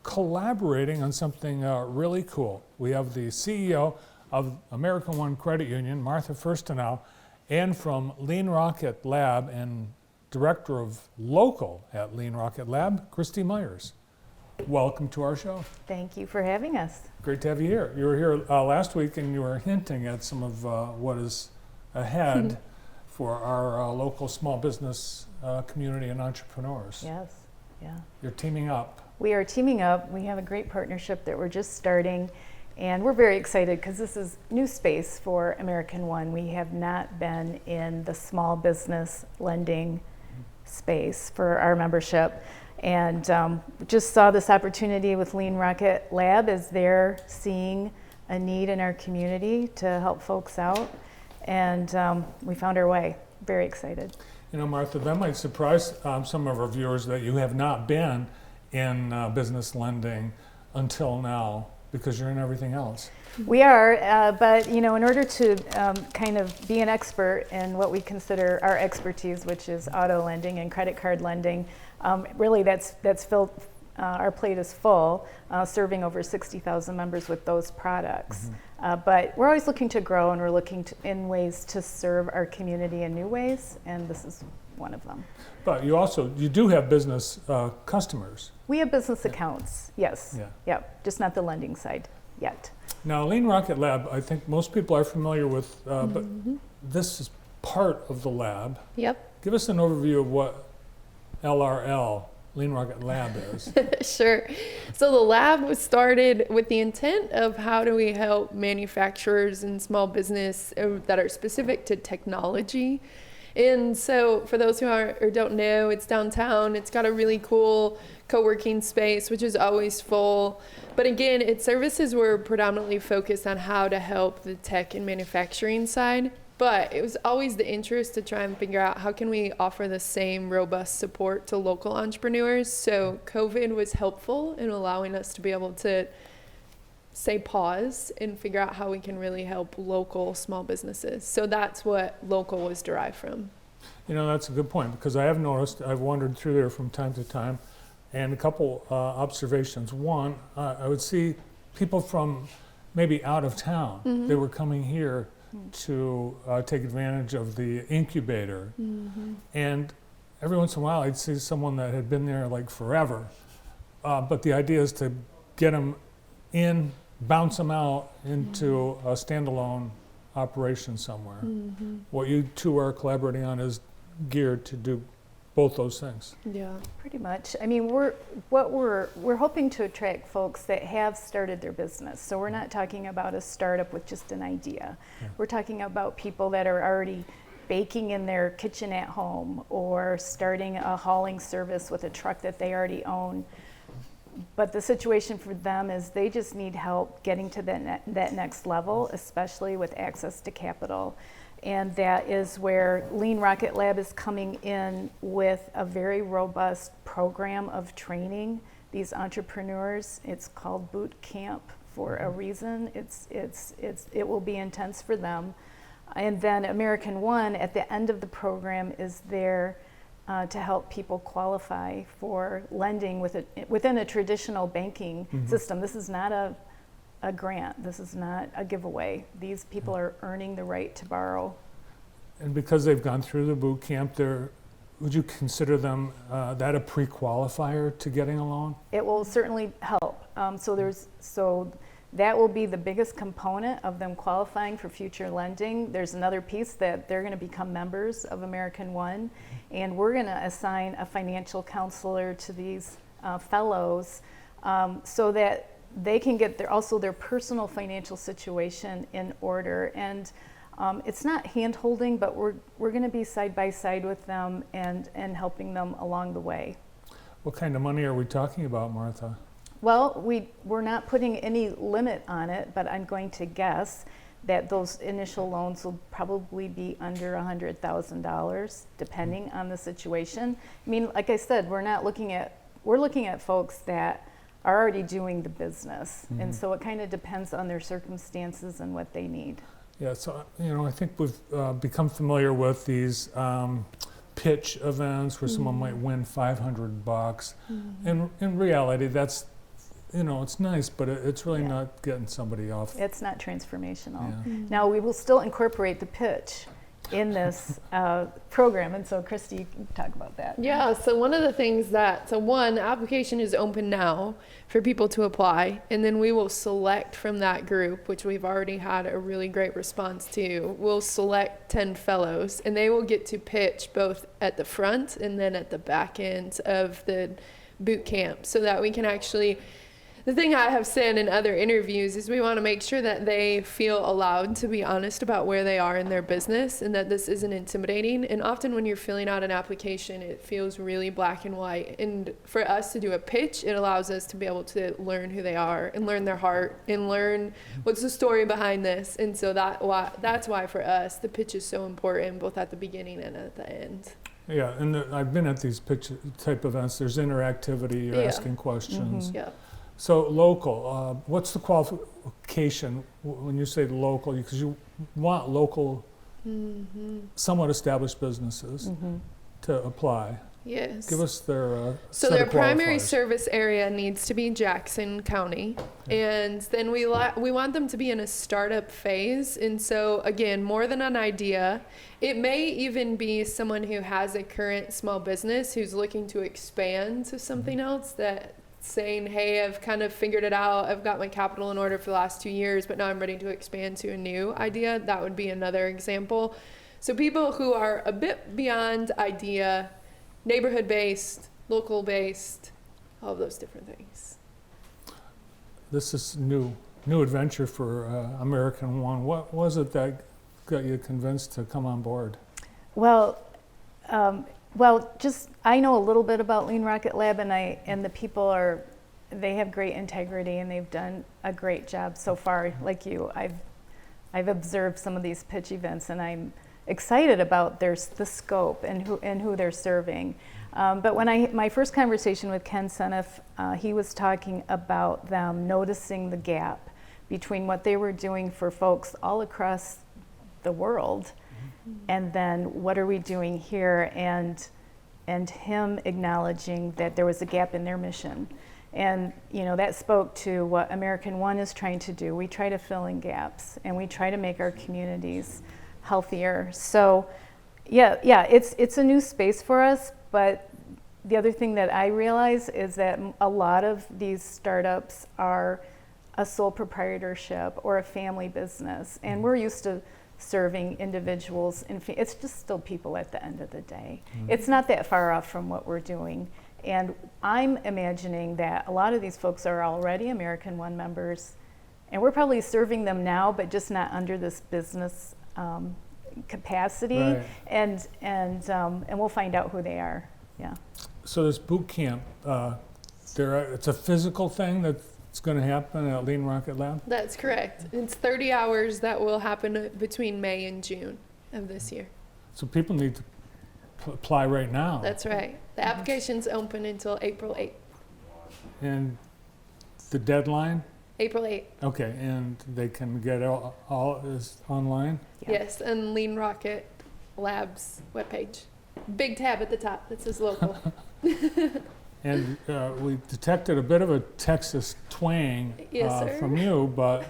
collaborating on something really cool. We have the CEO of American One Credit Union, Martha Firstenau, and from Lean Rocket Lab and Director of Local at Lean Rocket Lab, Christy Myers. Welcome to our show. Thank you for having us. Great to have you here. You were here last week and you were hinting at some of what is ahead for our local small business community and entrepreneurs. Yes, yeah. You're teaming up. We are teaming up. We have a great partnership that we're just starting, and we're very excited because this is new space for American One. We have not been in the small business lending space for our membership, and just saw this opportunity with Lean Rocket Lab as they're seeing a need in our community to help folks out, and we found our way. Very excited. You know, Martha, that might surprise some of our viewers that you have not been in business lending until now, because you're in everything else. We are, but you know, in order to kind of be an expert in what we consider our expertise, which is auto lending and credit card lending, really that's filled. Our plate is full, serving over 60,000 members with those products. But we're always looking to grow, and we're looking in ways to serve our community in new ways, and this is one of them. But you do have business customers. We have business accounts, yes. Yeah. Yep, just not the lending side yet. Now, Lean Rocket Lab, I think most people are familiar with, but this is part of the lab. Yep. Give us an overview of what LRL, Lean Rocket Lab, is. Sure. So the lab was started with the intent of how do we help manufacturers and small business that are specific to technology. And so for those who don't know, it's downtown. It's got a really cool co-working space, which is always full. But again, its services were predominantly focused on how to help the tech and manufacturing side. But it was always the interest to try and figure out how can we offer the same robust support to local entrepreneurs. So COVID was helpful in allowing us to be able to say pause and figure out how we can really help local small businesses. So that's what Local was derived from. You know, that's a good point, because I have noticed, I've wandered through there from time to time, and a couple observations. One, I would see people from maybe out of town. They were coming here to take advantage of the incubator. And every once in a while I'd see someone that had been there like forever. But the idea is to get them in, bounce them out into a standalone operation somewhere. What you two are collaborating on is geared to do both those things. Yeah. Pretty much. I mean, we're hoping to attract folks that have started their business. So we're not talking about a startup with just an idea. We're talking about people that are already baking in their kitchen at home, or starting a hauling service with a truck that they already own. But the situation for them is they just need help getting to that next level, especially with access to capital. And that is where Lean Rocket Lab is coming in with a very robust program of training these entrepreneurs. It's called boot camp for a reason. It will be intense for them. And then American One at the end of the program is there to help people qualify for lending within a traditional banking system. This is not a grant. This is not a giveaway. These people are earning the right to borrow. And because they've gone through the boot camp, would you consider them that a pre-qualifier to getting a loan? It will certainly help. So that will be the biggest component of them qualifying for future lending. There's another piece that they're going to become members of American One, and we're going to assign a financial counselor to these fellows so that they can get their personal financial situation in order. And it's not hand-holding, but we're going to be side by side with them and helping them along the way. What kind of money are we talking about, Martha? Well, we're not putting any limit on it, but I'm going to guess that those initial loans will probably be under $100,000, depending on the situation. I mean, like I said, we're looking at folks that are already doing the business, and so it kind of depends on their circumstances and what they need. Yeah, so I think we've become familiar with these pitch events where someone might win $500. In reality, that's it's nice, but it's really Yeah. not getting somebody off. It's not transformational. Yeah. Now, we will still incorporate the pitch in this program, and so Christy, you can talk about that. Yeah, so one of the things application is open now for people to apply, and then we will select from that group, which we've already had a really great response to. We'll select 10 fellows, and they will get to pitch both at the front and then at the back end of the boot camp, so that we can actually, the thing I have said in other interviews is we want to make sure that they feel allowed to be honest about where they are in their business and that this isn't intimidating. And often when you're filling out an application, it feels really black and white. And for us to do a pitch, it allows us to be able to learn who they are and learn their heart and learn what's the story behind this. And so that's why for us, the pitch is so important, both at the beginning and at the end. Yeah, and I've been at these pitch type events. There's interactivity. You're Yeah. asking questions. Yeah. So local, what's the qualification when you say local? Because you want local, somewhat established businesses to apply. Yes. Give us their So set their of primary qualifiers. service area needs to be Jackson County, and then we want them to be in a startup phase. And so again, more than an idea, it may even be someone who has a current small business who's looking to expand to something else, that saying, hey, I've kind of figured it out, I've got my capital in order for the last 2 years, but now I'm ready to expand to a new idea. That would be another example. So people who are a bit beyond idea, neighborhood-based, local-based, all of those different things. This is new adventure for American One. What was it that got you convinced to come on board? Well, just I know a little bit about Lean Rocket Lab, and the people they have great integrity, and they've done a great job so far. Like you, I've observed some of these pitch events, and I'm excited about the scope and who they're serving. But when my first conversation with Ken Seneff, he was talking about them noticing the gap between what they were doing for folks all across the world, and then what are we doing here, and him acknowledging that there was a gap in their mission. And that spoke to what American One is trying to do. We try to fill in gaps, and we try to make our communities healthier. So yeah, it's a new space for us, but the other thing that I realize is that a lot of these startups are a sole proprietorship or a family business, and we're used to serving individuals, and it's just still people at the end of the day. It's not that far off from what we're doing. And I'm imagining that a lot of these folks are already American One members, and we're probably serving them now, but just not under this business capacity. Right. And we'll find out who they are. Yeah. So this boot camp, it's a physical thing that's going to happen at Lean Rocket Lab? That's correct. It's 30 hours that will happen between May and June of this year. So people need to apply right now. That's right. The application's open until April 8th. And the deadline? April 8th. Okay, and they can get all is online? Yeah. Yes, and Lean Rocket Labs webpage. Big tab at the top that says local. And we detected a bit of a Texas twang Yes, sir. from you, but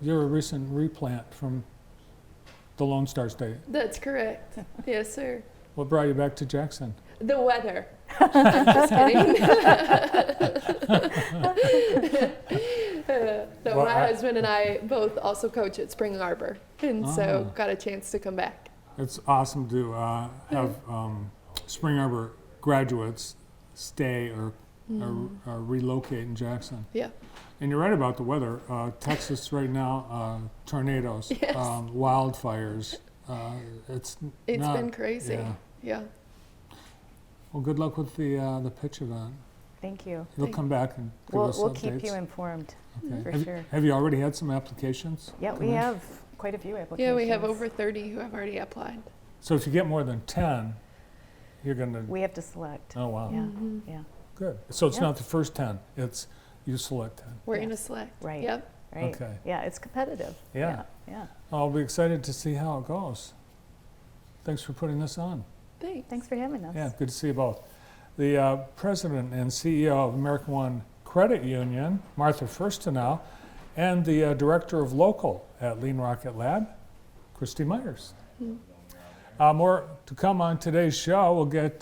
you're a recent replant from the Lone Star State. That's correct. Yes, sir. What brought you back to Jackson? The weather. I'm just kidding. So Well, my I- husband and I both also coach at Spring Arbor, and so Oh. got a chance to come back. It's awesome to have Spring Arbor graduates stay or relocate in Jackson. Yeah. And you're right about the weather. Texas right now, tornadoes, Yes. wildfires. It's not, been crazy. Yeah. Yeah. Well, good luck with the pitch event. Thank you. You'll come back and give us We'll updates. keep you informed. Okay. for have, sure. Have you already had some applications? Yeah, come we in? have quite a few applications. Yeah, we have over 30 who have already applied. So if you get more than 10, you're going to. We have to select. Oh wow. Yeah, Mhm. yeah, Good. So it's Yeah. not the first 10. It's you select 10. We're Yes. going to select. Right. Yep. right. Okay. Yeah, it's competitive. Yeah. Yeah. I'll be excited to see how it goes. Thanks for putting this on. Thanks. Thanks for having us. Yeah, good to see you both. The president and CEO of American One, Credit Union, Martha Firstenau, and the Director of Local at Lean Rocket Lab, Christy Myers. More to come on today's show. We'll get